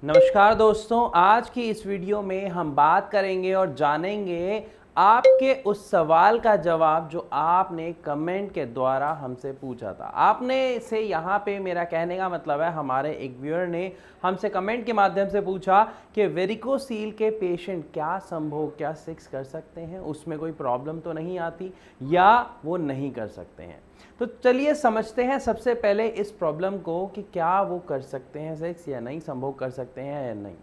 नमस्कार दोस्तों, आज की इस वीडियो में हम बात करेंगे और जानेंगे आपके उस सवाल का जवाब जो आपने कमेंट के द्वारा हमसे पूछा था। आपने से यहाँ पे मेरा कहने का मतलब है, हमारे एक व्यूअर ने हमसे कमेंट के माध्यम से पूछा कि वेरिकोसील के पेशेंट क्या संभोग क्या सेक्स कर सकते हैं, उसमें कोई प्रॉब्लम तो नहीं आती या वो नहीं कर सकते हैं। तो चलिए समझते हैं सबसे पहले इस प्रॉब्लम को कि क्या वो कर सकते हैं सेक्स या नहीं, संभोग कर सकते हैं या नहीं।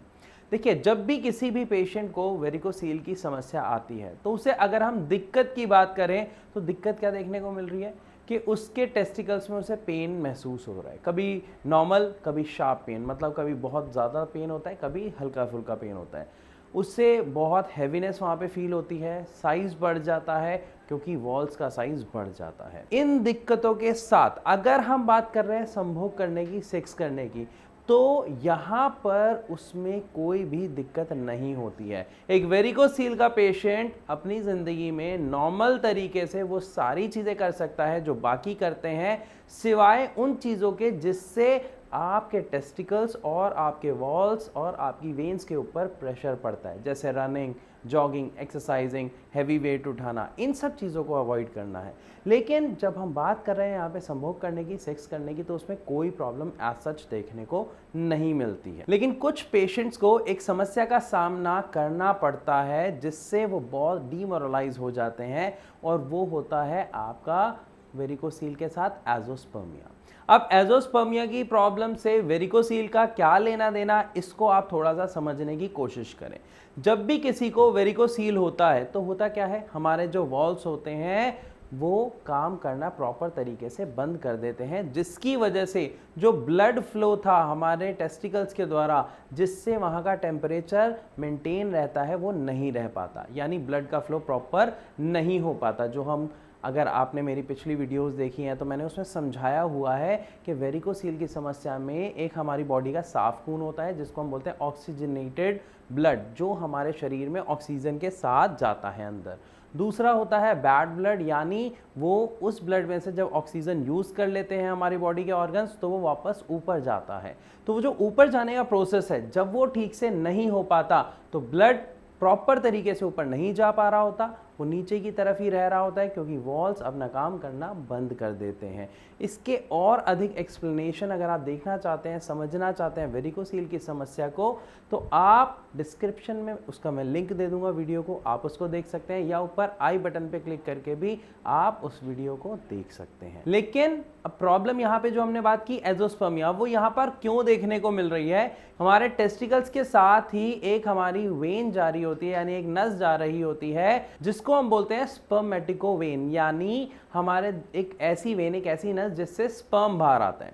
देखिए, जब भी किसी भी पेशेंट को वेरिकोसील की समस्या आती है तो उसे अगर हम दिक्कत की बात करें तो दिक्कत क्या देखने को मिल रही है कि उसके टेस्टिकल्स में उसे पेन महसूस हो रहा है। कभी नॉर्मल, कभी शार्प पेन, मतलब कभी बहुत ज़्यादा पेन होता है, कभी हल्का फुल्का पेन होता है। उससे बहुत हैवीनेस वहाँ पे फील होती है, साइज़ बढ़ जाता है क्योंकि वॉल्स का साइज़ बढ़ जाता है। इन दिक्कतों के साथ अगर हम बात कर रहे हैं संभोग करने की, सेक्स करने की, तो यहाँ पर उसमें कोई भी दिक्कत नहीं होती है। एक वेरिकोसील का पेशेंट अपनी ज़िंदगी में नॉर्मल तरीके से वो सारी चीज़ें कर सकता है जो बाकी करते हैं, सिवाय उन चीज़ों के जिससे आपके टेस्टिकल्स और आपके वॉल्स और आपकी वेन्स के ऊपर प्रेशर पड़ता है, जैसे running, jogging, exercising, heavy weight उठाना, इन सब चीज़ों को अवॉइड करना है। लेकिन जब हम बात कर रहे हैं यहाँ पे संभोग करने की, सेक्स करने की, तो उसमें कोई प्रॉब्लम एज सच देखने को नहीं मिलती है। लेकिन कुछ पेशेंट्स को एक समस्या का सामना करना पड़ता है जिससे वो बहुत डीमोरलाइज हो जाते हैं, और वो होता है आपका वेरिकोसील के साथ एजोस्पर्मिया। अब एजोस्पर्मिया की प्रॉब्लम से वेरिकोसील का क्या लेना देना, इसको आप थोड़ा सा समझने की कोशिश करें। जब भी किसी को वेरिकोसील होता है तो होता क्या है, हमारे जो वॉल्स होते हैं वो काम करना प्रॉपर तरीके से बंद कर देते हैं, जिसकी वजह से जो ब्लड फ्लो था हमारे टेस्टिकल्स के द्वारा, जिससे वहाँ का टेम्परेचर मेंटेन रहता है, वो नहीं रह पाता। यानी ब्लड का फ्लो प्रॉपर नहीं हो पाता। जो हम, अगर आपने मेरी पिछली वीडियोस देखी हैं तो मैंने उसमें समझाया हुआ है कि वेरिकोसील की समस्या में एक हमारी बॉडी का साफ खून होता है जिसको हम बोलते हैं ऑक्सीजनेटेड ब्लड, जो हमारे शरीर में ऑक्सीजन के साथ जाता है अंदर। दूसरा होता है बैड ब्लड, यानी वो उस ब्लड में से जब ऑक्सीजन यूज़ कर लेते हैं हमारी बॉडी के ऑर्गन्स तो वो वापस ऊपर जाता है। तो वो जो ऊपर जाने का प्रोसेस है, जब वो ठीक से नहीं हो पाता तो ब्लड प्रॉपर तरीके से ऊपर नहीं जा पा रहा होता, वो नीचे की तरफ ही रह रहा होता है, क्योंकि वॉल्स अपना काम करना बंद कर देते हैं। इसके और अधिक एक्सप्लेनेशन अगर आप देखना चाहते हैं, समझना चाहते हैं वेरिकोसील की समस्या को, तो आप डिस्क्रिप्शन में उसका मैं लिंक दे दूंगा वीडियो को, आप उसको देख सकते हैं, या ऊपर आई बटन पे क्लिक करके भी आप उस वीडियो को देख सकते हैं। लेकिन अब प्रॉब्लम यहाँ पे जो हमने बात की एजोस्पर्मिया, वो यहाँ पर क्यों देखने को मिल रही है? हमारे टेस्टिकल्स के साथ ही एक हमारी वेन जा रही होती है, यानी एक नस जा रही होती है, जिसको हम बोलते हैं स्पर्मेटिको वेन, यानी हमारे एक ऐसी वेन, एक ऐसी नस जिससे स्पर्म बाहर आता है।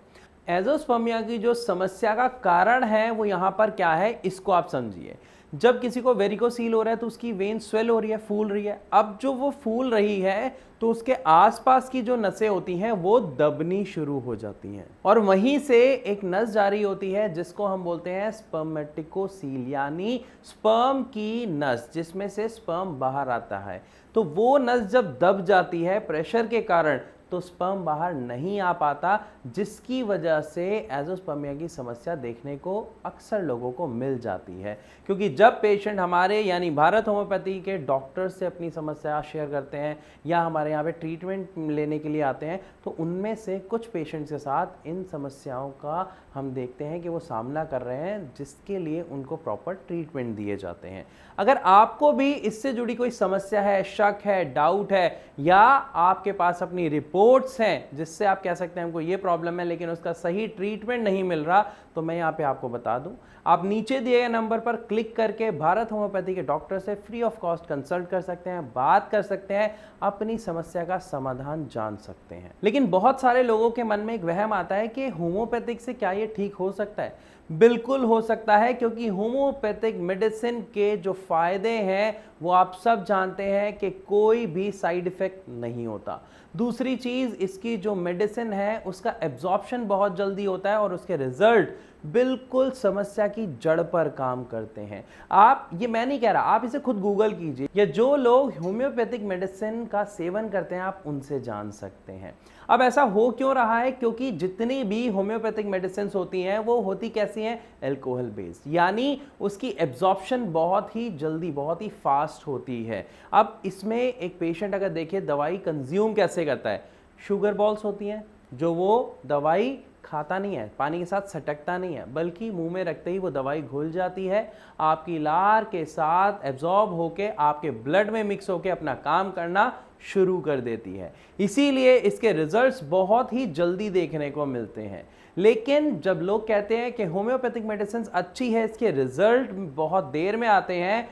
एजोस्पर्मिया की जो समस्या का कारण है वो यहाँ पर क्या है, इसको आप समझिए। जब किसी को वेरिकोसील हो रहा है तो उसकी वेन स्वेल हो रही है, फूल रही है। अब जो वो फूल रही है तो उसके आसपास की जो नसें होती हैं वो दबनी शुरू हो जाती हैं, और वहीं से एक नस जारी होती है जिसको हम बोलते हैं स्पर्मेटिकोसील, यानी स्पर्म की नस, जिसमें से स्पर्म बाहर आता है। तो वो नस जब दब जाती है प्रेशर के कारण, तो स्पर्म बाहर नहीं आ पाता, जिसकी वजह से एजोस्पर्मिया की समस्या देखने को अक्सर लोगों को मिल जाती है। क्योंकि जब पेशेंट हमारे यानी भारत होम्योपैथी के डॉक्टर से अपनी समस्या शेयर करते हैं या हमारे यहाँ पे ट्रीटमेंट लेने के लिए आते हैं, तो उनमें से कुछ पेशेंट्स के साथ इन समस्याओं का हम देखते हैं कि वो सामना कर रहे हैं, जिसके लिए उनको प्रॉपर ट्रीटमेंट दिए जाते हैं। अगर आपको भी इससे जुड़ी कोई समस्या है, शक है, डाउट है, या आपके पास अपनी रिपोर्ट्स हैं जिससे आप कह सकते हैं हमको ये प्रॉब्लम है लेकिन उसका सही ट्रीटमेंट नहीं मिल रहा, तो मैं यहाँ पे आपको बता दूं, आप नीचे दिए गए नंबर पर क्लिक करके भारत होम्योपैथी के डॉक्टर से फ्री ऑफ कॉस्ट कंसल्ट कर सकते हैं, बात कर सकते हैं, अपनी समस्या का समाधान जान सकते हैं। लेकिन बहुत सारे लोगों के मन में एक वहम आता है कि होम्योपैथिक से क्या ये ठीक हो सकता है? बिल्कुल हो सकता है, क्योंकि होम्योपैथिक मेडिसिन के जो फायदे हैं वो आप सब जानते हैं कि कोई भी साइड इफेक्ट नहीं होता। दूसरी चीज़, इसकी जो मेडिसिन है उसका एब्जॉर्प्शन बहुत जल्दी होता है और उसके रिजल्ट बिल्कुल समस्या की जड़ पर काम करते हैं। आप, ये मैं नहीं कह रहा, आप इसे खुद गूगल कीजिए, या जो लोग होम्योपैथिक मेडिसिन का सेवन करते हैं आप उनसे जान सकते हैं। अब ऐसा हो क्यों रहा है? क्योंकि जितनी भी होम्योपैथिक मेडिसिन होती हैं वो होती कैसी हैं? अल्कोहल बेस्ड, यानी उसकी एब्जॉर्प्शन बहुत ही जल्दी, बहुत ही फास्ट होती है। अब इसमें एक पेशेंट अगर देखिए दवाई कंज्यूम कैसे करता है, शुगर बॉल्स होती हैं जो वो दवाई खाता नहीं है, पानी के साथ सटकता नहीं है, बल्कि मुंह में रखते ही वो दवाई घुल जाती है, आपकी लार के साथ एब्जॉर्ब होके आपके ब्लड में मिक्स होके अपना काम करना शुरू कर देती है। इसीलिए इसके रिजल्ट्स बहुत ही जल्दी देखने को मिलते हैं। लेकिन जब लोग कहते हैं कि होम्योपैथिक मेडिसिन अच्छी है, इसके रिजल्ट बहुत देर में आते हैं,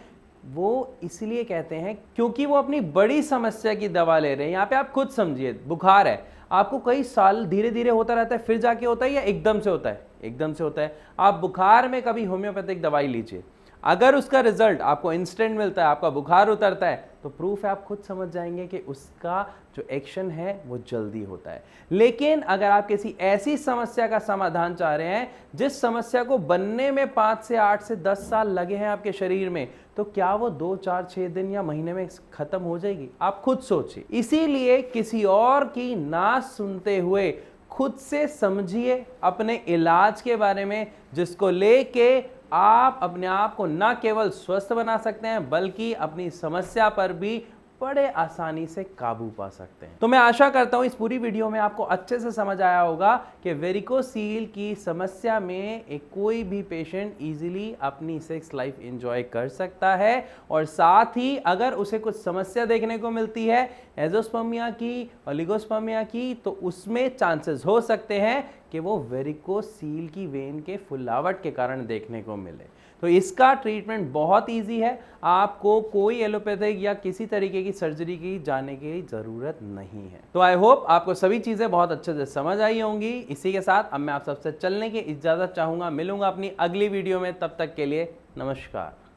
वो इसलिए कहते हैं क्योंकि वो अपनी बड़ी समस्या की दवा ले रहे हैं। यहाँ पे आप खुद समझिए, बुखार है, आपको कई साल धीरे धीरे होता रहता है, फिर जाके होता है, या एकदम से होता है? एकदम से होता है। आप बुखार में कभी होम्योपैथिक दवाई लीजिए, अगर उसका रिजल्ट आपको इंस्टेंट मिलता है, आपका बुखार उतरता है, तो प्रूफ है, आप खुद समझ जाएंगे कि उसका जो एक्शन है वो जल्दी होता है। लेकिन अगर आप किसी ऐसी समस्या का समाधान चाह रहे हैं जिस समस्या को बनने में 5 से 8 से 10 साल लगे हैं आपके शरीर में, तो क्या वो 2, 4, 6 दिन या महीने में खत्म हो जाएगी? आप खुद सोचिए। इसीलिए किसी और की ना सुनते हुए खुद से समझिए अपने इलाज के बारे में, जिसको लेके आप अपने आप को न केवल स्वस्थ बना सकते हैं बल्कि अपनी समस्या पर भी बड़े आसानी से काबू पा सकते हैं। तो मैं आशा करता हूं इस पूरी वीडियो में आपको अच्छे से समझ आया होगा कि वेरिकोसील की समस्या में एक कोई भी पेशेंट इजीली अपनी सेक्स लाइफ एंजॉय कर सकता है, और साथ ही अगर उसे कुछ समस्या देखने को मिलती है एजोस्पर्मिया की, ओलिगोस्पर्मिया की, तो उसमें चांसेस हो सकते हैं कि वो वेरिकोसील की वेन के फुलावट के कारण देखने को मिले। तो इसका ट्रीटमेंट बहुत इजी है, आपको कोई एलोपैथिक या किसी तरीके की सर्जरी की जाने की ज़रूरत नहीं है। तो आई होप आपको सभी चीज़ें बहुत अच्छे से समझ आई होंगी। इसी के साथ अब मैं आप सबसे चलने की इजाज़त चाहूँगा। मिलूंगा अपनी अगली वीडियो में, तब तक के लिए नमस्कार।